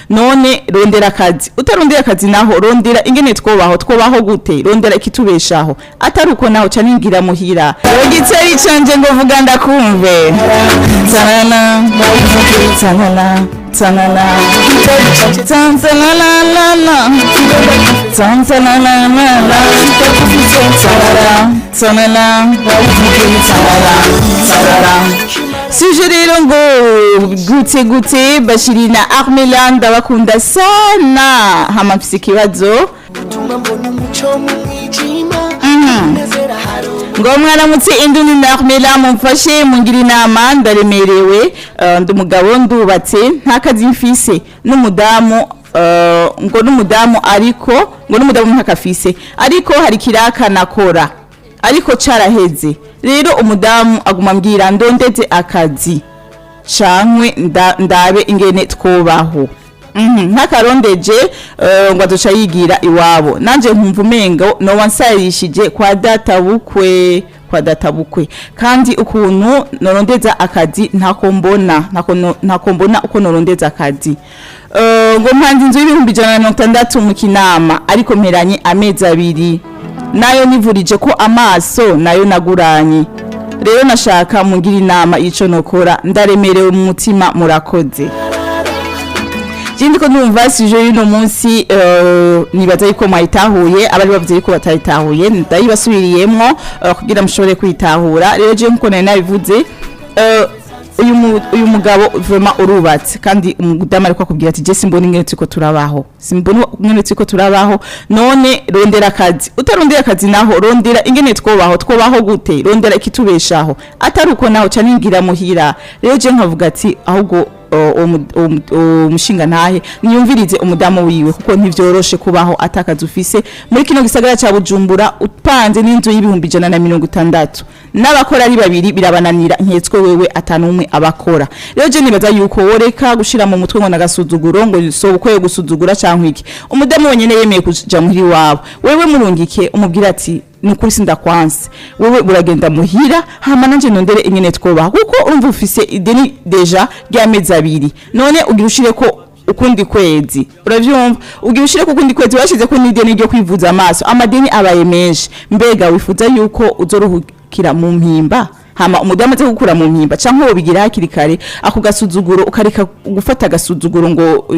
none rondera akazi utarondera akazi naho rondera ingene twobaho gute rondera ikitubeshaho atari uko naho ca ningira muhira yogitse icanje ngo vuga ndakumve tanana tanana tanana tanana suje rero ngo gute bashirina Armela ndabakunda sana hama mfise ikibazo ngo mwaramutse induni na Armela mumfashe mungira inama ndaremerewe ndumugabo ndubatse nta kazi mfise n'umudamu ngo n'umudamu ntakafise ariko hari kiraka nakora ariko caraheze rero umudamu aguma mbwira ndondeze akazi canke ndabe ingene twobaho ntakarondeje ngo azoca yigira iwabo nanje nkumva umengo no wansayishije kwa data bukwe kandi ukuntu norondeza akazi ntakombona uko norondeza akazi ngo mpanze inzu y'ibihumbi 160 mu Kinama ariko mperanye amezi 2 nayo nivurije ko amaso nayo naguranye rero nashaka mungira inama ico nokora ndaremerewe mu mutima murakoze Jindi ko ndumva sije y'uno munsi nibaza yuko mwayitahuye abari bavuze yuko batayitahuye ndayibasubiriyemwo kugira mushobore kwitahura rero je nkuko nabivuze uyu mugabo vraiment urubatse kandi umugudama ariko akubwira ati je simbona ingene turiko turabaho none rondera akazi utarondera akazi naho rondera ingene twobaho gute rondera ikitubeshaho atari uko naho ca ningira muhira rero je nkavuga ati ahubwo umushinga ntahe niyumvirize umudamu wiwe kuko ntivyoroshe kubaho atakazi ufise muri kino gisagara ca Bujumbura upanze n'inzu y'ibihumbi 160 n'abakora ari babiri birabananira nketswe wewe atanumwe abakora rero je nibaza yuko woreka gushira mu mutwe ngo nagasuzuguro ngo sobukwe gusuzugura canke iki umudamu wenyene yemeye kuja muhiri wabo wewe murungike umubwira ati nukuri sindakwanse wewe uragenda muhira hama nanje nondere ingene twobaho kuko urumva ufise ideni deja ry'amezi 2 none ugirushire ko ukundi kwezi uravyumva ugirushire ko ukundi kwezi washize ko n'ideni ryo kwivuza amaso amadeni abaye menshi mbega wifuza yuko uzoruhukira mu mpimba hama umudamu aze gukura mu mpimba canke wo bigira hakiri kare ako gasuzuguro ukareka gufata gasuzuguro ngo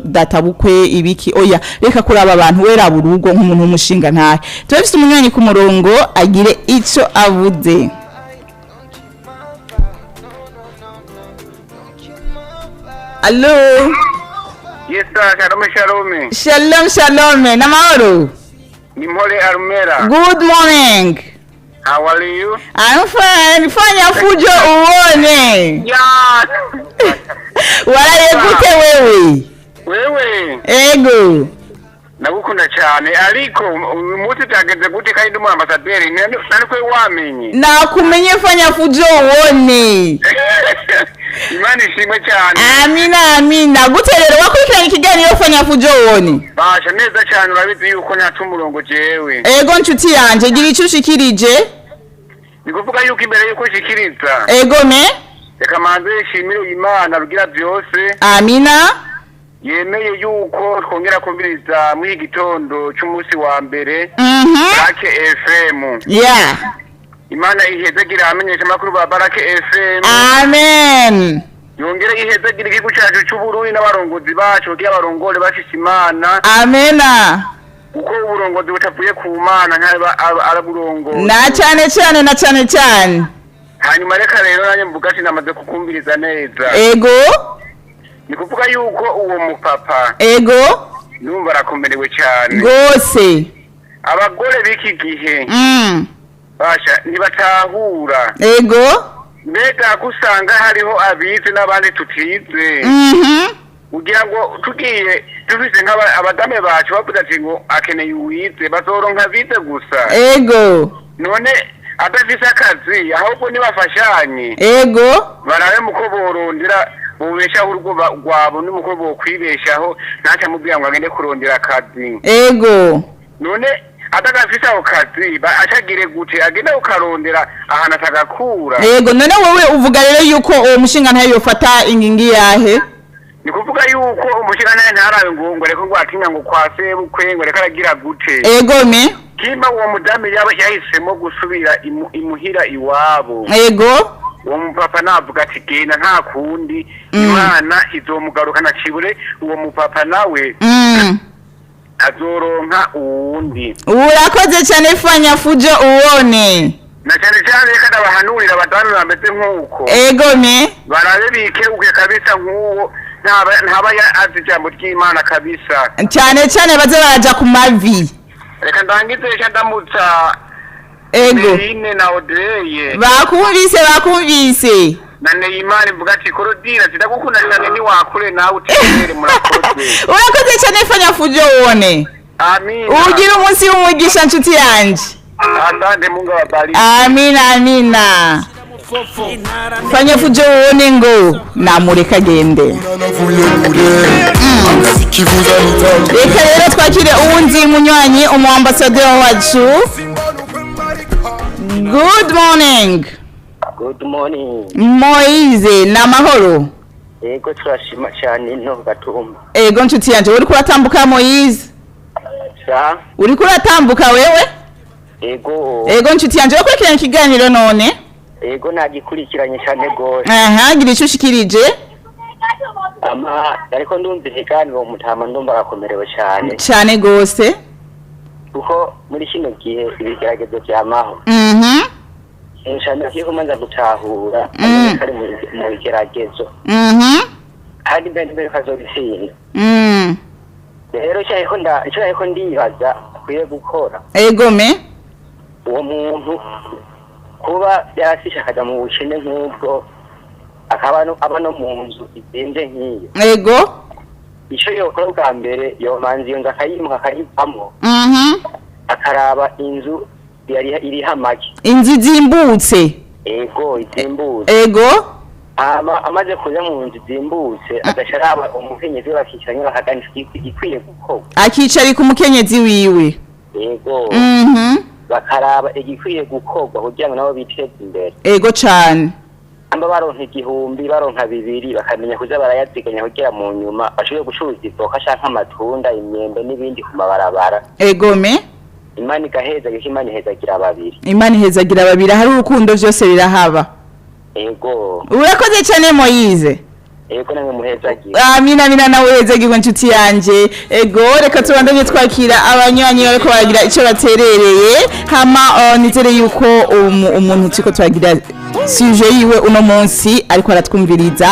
data bukwe ibiki oya reka kuraba abantu wera burugo nk'umuntu umushinga ntahe tubafise umunywanyi ku murongo agire ico avuze. Allo Yes sir, Shalom namahoro ni Mpore Armela. Good morning. How are you? I'm fine. Fanya fujo uone. Yeah. Waraye gute wewe? Wewe. Ego. Nagukunda cyane ariko umuti tageze gute kandi mu ambasaderi nani kwe wamenye. Nakumenye fanya fujo uone. Imani shimwe cyane. Amina. Gute rero wakurikirana ikiganiro fanya fujo uone. Basha neza cyane urabizi yuko nta umurongo jewe. Ego nshuti yanje gira icyo ushikirije. Nikuvuga yuko imbere yuko ushikiriza. Ego me. Reka manze shimire Imana rugira byose. Amina. Yemeye yuko twongera kumviriza mu gitondo cy'umunsi wa mbere. Barake FM. Yeah. Imana ihezagira amenyesha makuru ba Barake FM. Amen. Yongere ihezagira igihugu cyacu cy'Uburundi n'abarongozi bacu kugira abarongore bafise Imana. Amena. Uko uburongozi butavuye ku Mana nk'aba araburongo. Na cyane. Hanyuma reka rero nanye mvuga ati namaze kukumviriza neza. Ego. Nikuvuga yuko uwo mupapa. Ego. Numva arakomerewe cyane. Gose. Abagore biki gihe. Basha nibatahura. Ego. Mbega kusanga hariho abize n'abandi tutize. Ugira ngo tugiye tufise nk'abadame bacu bavuga ati ngo akeneye uwize bazoronka bize gusa. Ego. None adafise akazi ahubwo nibafashanye. Ego. Barabe muko borondera ubeshaho urugo rwabo n'umuko bo kwibeshaho ntaca mubwira ngo agende kurondera akazi. Ego. None atagafise ako kazi acagire gute agenda ukarondera ahantu atagakura. Yego none wowe uvuga rero yuko uwo mushinga ntayo yofata ingingi yahe? ni kuvuga yuko umushikana ntarabe ngo reko ngo atinya ngo kwase bukwe ngo reka aragira gute ego me kimba uwo mudamu yaba yahisemo gusubira imuhira iwabo ego uwo mupapa navuga ati genda nta kundi imana izomugarukana cibure uwo mupapa nawe azoronka uwundi. Urakoze cyane fanya fujo uwone na cyane reka bahanurira batanu bameze nkuko ego me barabe bikebuke kabisa nkuwo ntaba azi ijambo ry'Imana kabisa cyane baze baraja ku mavi. Reka ndangize ndamutsa ego ine na odeye bakumvise na Neymar mvuga ati korodira zidagukunda cyane ni wakure nawe utemere murakoze. Urakoze cyane fanya fujo uwone. Amina. Ugira umunsi w'umugisha nshuti yanje. Asante Mungu awabariki. Amina. Fanya fujo uwone ngo namureka gende. Reka rero twakire uwundi munywanyi umuambasaderi wacu. Good morning. Good morning. Moize na mahoro. Ego turashima cyane no gatumba. Ego nshuti yanje uri kuratambuka Moize. Sa? Uri kuratambuka wewe? Ego nshuti yanje wakurikirana ikiganiro none? Ego nagikurikiranye cyane gose. Aha gira icyo ushikirije. Ariko ndumvise ikiganiro mutama ndumva gakomerewe cyane. Cyane gose. Kuko muri kino gihe ibigeragezo byamaho. Nshana kiyo kumanza gutahura kari mu bigeragezo. Kandi mbere kazobitsinda. Rero cyahiko ndibaza kwiye gukora. Ego me uwo muntu kuba yarasishakaga mu bukene nk'ubwo abano mu nzu izinze nk'iyo. Ego icyo yokora bwa mbere yomanzi iyo nzu akayimuka akayivamo akaraba inzu iriho amagi. Inzu izimbutse. Ego izimbutse. Ego amaze kuza mu nzu izimbutse agasharaba umukenyezi we bakicaranye bakaganisha igikwiye gukorwa. Akicarika umukenyezi wiwe. Ego bakaraba igikwiye gukorwa kugira ngo nabo biteze imbere. Ego cyane. Amba baronka igihumbi baronka bibiri bakamenya kuza barayaziganya kugira mu nyuma bashobore gucuruza ivoka canke amatunda imyembe n'ibindi ku mabarabara. Ego me Imana ihezagira babiri. Imana ihezagira babiri hari urukundo byose birahaba. Ego urakoze cyane Moize. Ego namwe muhezagira. Amina nawe uhezagirwa nshuti yanje. Ego reka tubandanye twakira abanywanyi bariko baragira icyo baterereye hama nizere yuko umuntu tsiko twagira suje yiwe uno munsi ariko aratwumviriza.